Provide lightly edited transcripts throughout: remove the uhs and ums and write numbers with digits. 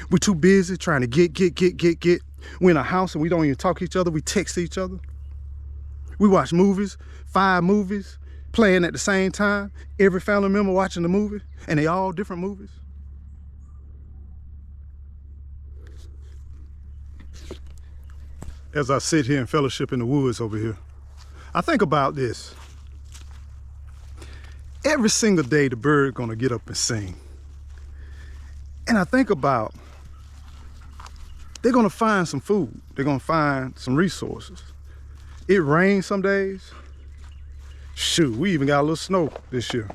We're too busy trying to get. We're in a house and we don't even talk to each other. We text each other. We watch movies, 5 movies, playing at the same time. Every family member watching the movie, and they all different movies. As I sit here in fellowship in the woods over here, I think about this. Every single day the bird gonna get up and sing. And I think about, they're gonna find some food. They're gonna find some resources. It rains some days. Shoot, we even got a little snow this year.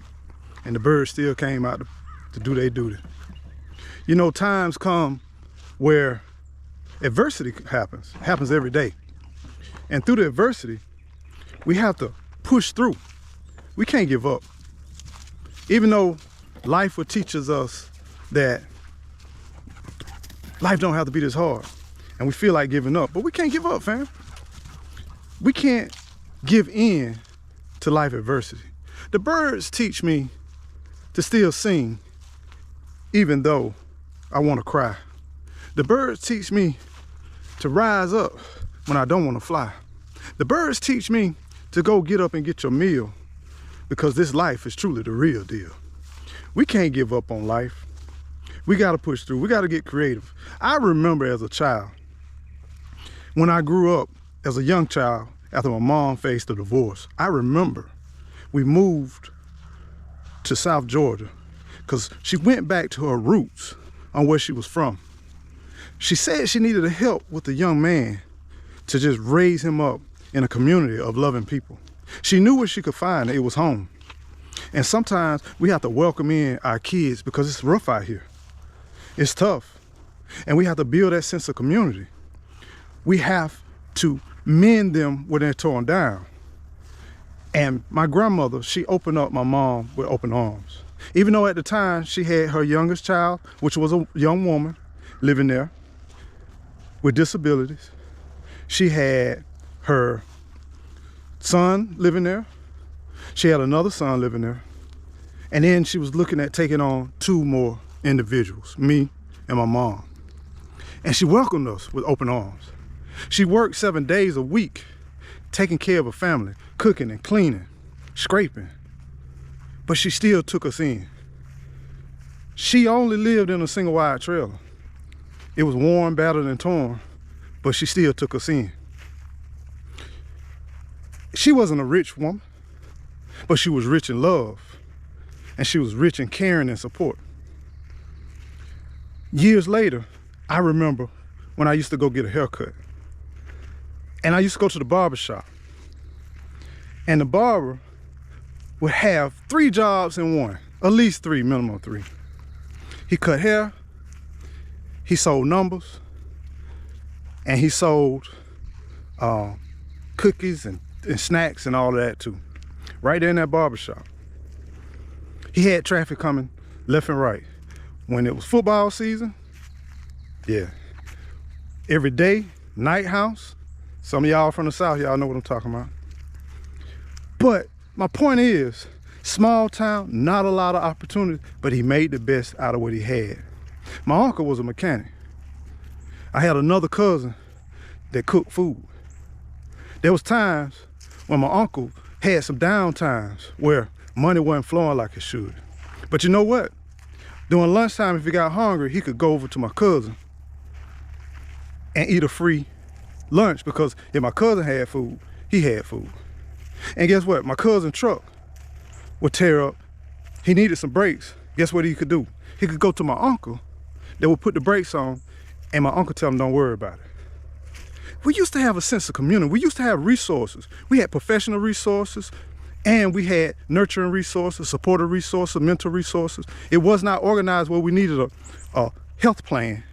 And the birds still came out to do their duty. You know, times come where adversity happens every day. And through the adversity, we have to push through. We can't give up. Even though life will teaches us that life don't have to be this hard, and we feel like giving up, but we can't give up, fam. We can't give in to life adversity. The birds teach me to still sing, even though I want to cry. The birds teach me to rise up when I don't want to fly. The birds teach me to go get up and get your meal, because this life is truly the real deal. We can't give up on life. We got to push through. We got to get creative. I remember as a child, when I grew up as a young child, after my mom faced a divorce, I remember we moved to South Georgia because she went back to her roots on where she was from. She said she needed help with a young man to just raise him up in a community of loving people. She knew where she could find it. It was home. And sometimes we have to welcome in our kids because it's rough out here. It's tough. And we have to build that sense of community. We have to mend them when they're torn down. And my grandmother, she opened up my mom with open arms. Even though at the time she had her youngest child, which was a young woman living there with disabilities. She had her son living there. She had another son living there. And then she was looking at taking on 2 more individuals, me and my mom. And she welcomed us with open arms. She worked 7 days a week, taking care of her family, cooking and cleaning, scraping. But she still took us in. She only lived in a single wide trailer. It was worn, battered, and torn, but she still took us in. She wasn't a rich woman, but she was rich in love, and she was rich in caring and support. Years later, I remember when I used to go get a haircut, and I used to go to the barber shop, and the barber would have 3 jobs in one, at least 3, minimum 3. He cut hair, he sold numbers, and he sold cookies and snacks and all of that too, right there in that barber shop. He had traffic coming left and right. When it was football season, yeah, every day, night house. Some of y'all from the South, y'all know what I'm talking about. But my point is, small town, not a lot of opportunity, but he made the best out of what he had. My uncle was a mechanic. I had another cousin that cooked food. There was times when my uncle had some down times where money wasn't flowing like it should. But you know what? During lunchtime, if he got hungry, he could go over to my cousin and eat a free lunch, because if my cousin had food, he had food. And guess what? My cousin's truck would tear up. He needed some brakes. Guess what he could do? He could go to my uncle that would put the brakes on, and my uncle tell him, don't worry about it. We used to have a sense of community. We used to have resources. We had professional resources, and we had nurturing resources, supportive resources, mental resources. It was not organized where we needed a health plan.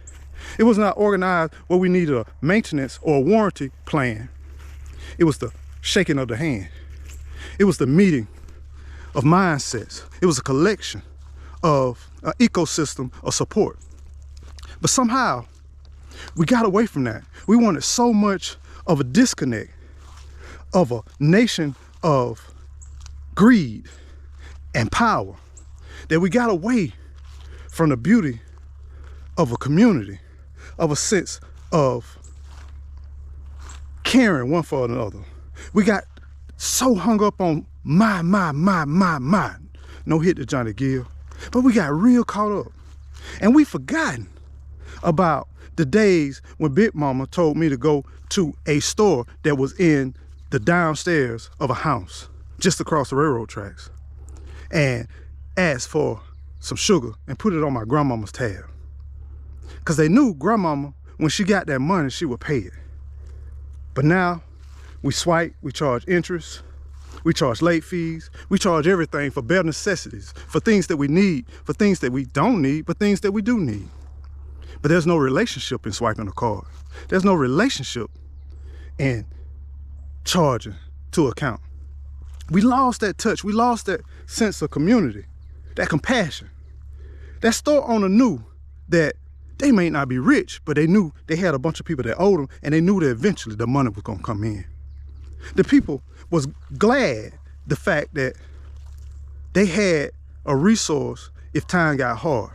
It was not organized where we needed a maintenance or a warranty plan. It was the shaking of the hand. It was the meeting of mindsets. It was a collection of an ecosystem of support. But somehow, we got away from that. We wanted so much of a disconnect of a nation of greed and power that we got away from the beauty of a community, of a sense of caring one for another. We got so hung up on my. No hit to Johnny Gill. But we got real caught up. And we forgotten about the days when Big Mama told me to go to a store that was in the downstairs of a house just across the railroad tracks and ask for some sugar and put it on my grandmama's tab. Because they knew grandmama, when she got that money, she would pay it. But now we swipe, we charge interest, we charge late fees, we charge everything for bare necessities, for things that we need, for things that we don't need, but things that we do need. But there's no relationship in swiping a card. There's no relationship in charging to account. We lost that touch. We lost that sense of community, that compassion. That store owner knew that they may not be rich, but they knew they had a bunch of people that owed them, and they knew that eventually the money was gonna come in. The people was glad the fact that they had a resource if time got hard.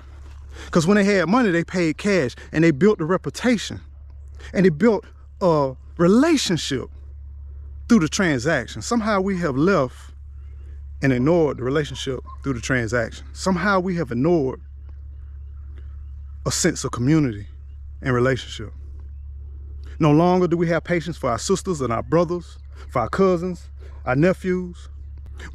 Because when they had money, they paid cash, and they built a reputation, and they built a relationship through the transaction. Somehow we have left and ignored the relationship through the transaction. Somehow we have ignored a sense of community and relationship. No longer do we have patience for our sisters and our brothers, for our cousins, our nephews.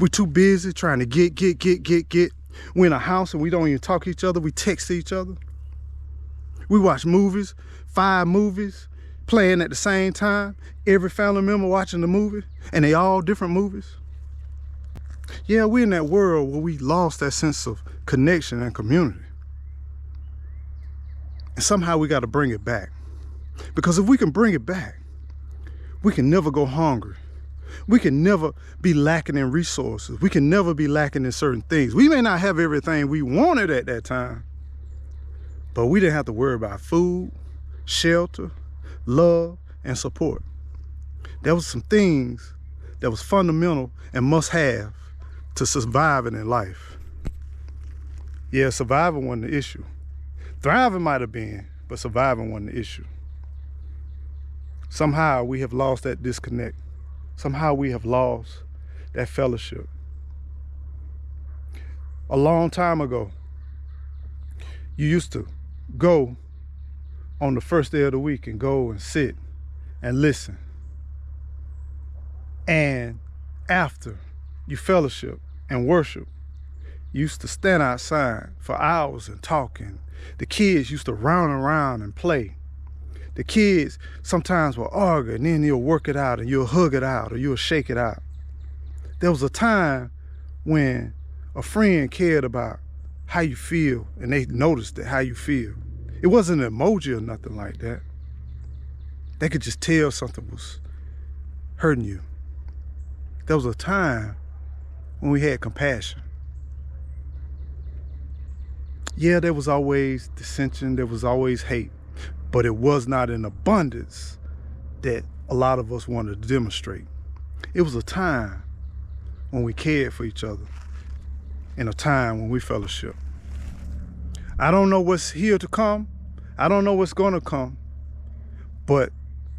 We're too busy trying to get. We're in a house and we don't even talk to each other. We text each other. We watch movies, 5 movies, playing at the same time. Every family member watching the movie, and they all different movies. Yeah, we're in that world where we lost that sense of connection and community. And somehow we got to bring it back. Because if we can bring it back, we can never go hungry. We can never be lacking in resources. We can never be lacking in certain things. We may not have everything we wanted at that time, but we didn't have to worry about food, shelter, love, and support. There was some things that was fundamental and must have to surviving in life. Yeah, surviving wasn't the issue. Thriving might have been, but surviving wasn't the issue. Somehow we have lost that disconnect. Somehow we have lost that fellowship. A long time ago, you used to go on the first day of the week and go and sit and listen. And after you fellowship and worship, you used to stand outside for hours and talk, and the kids used to run around and play. The kids sometimes will argue, and then you'll work it out, and you'll hug it out, or you'll shake it out. There was a time when a friend cared about how you feel, and they noticed how you feel. It wasn't an emoji or nothing like that. They could just tell something was hurting you. There was a time when we had compassion. Yeah, there was always dissension, there was always hate, but it was not in abundance that a lot of us wanted to demonstrate. It was a time when we cared for each other, and a time when we fellowship. I don't know what's here to come. I don't know what's gonna come, but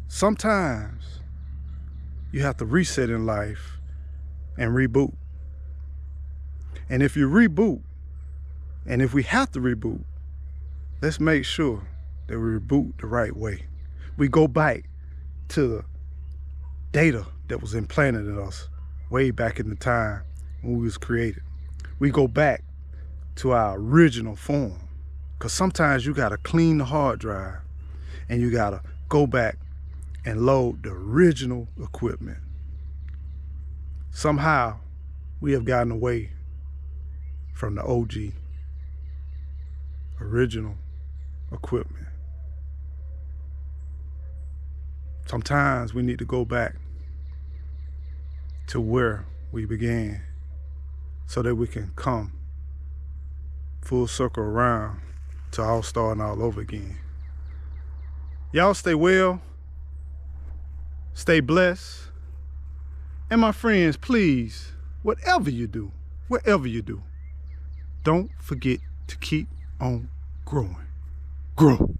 sometimes you have to reset in life and reboot. And if you reboot, and if we have to reboot, let's make sure that we reboot the right way. We go back to the data that was implanted in us way back in the time when we was created. We go back to our original form, because sometimes you gotta clean the hard drive and you gotta go back and load the original equipment. Somehow we have gotten away from the OG, original equipment. Sometimes we need to go back to where we began so that we can come full circle around to all starting all over again. Y'all stay well, stay blessed, and my friends, please, whatever you do, don't forget to keep on growing. grow.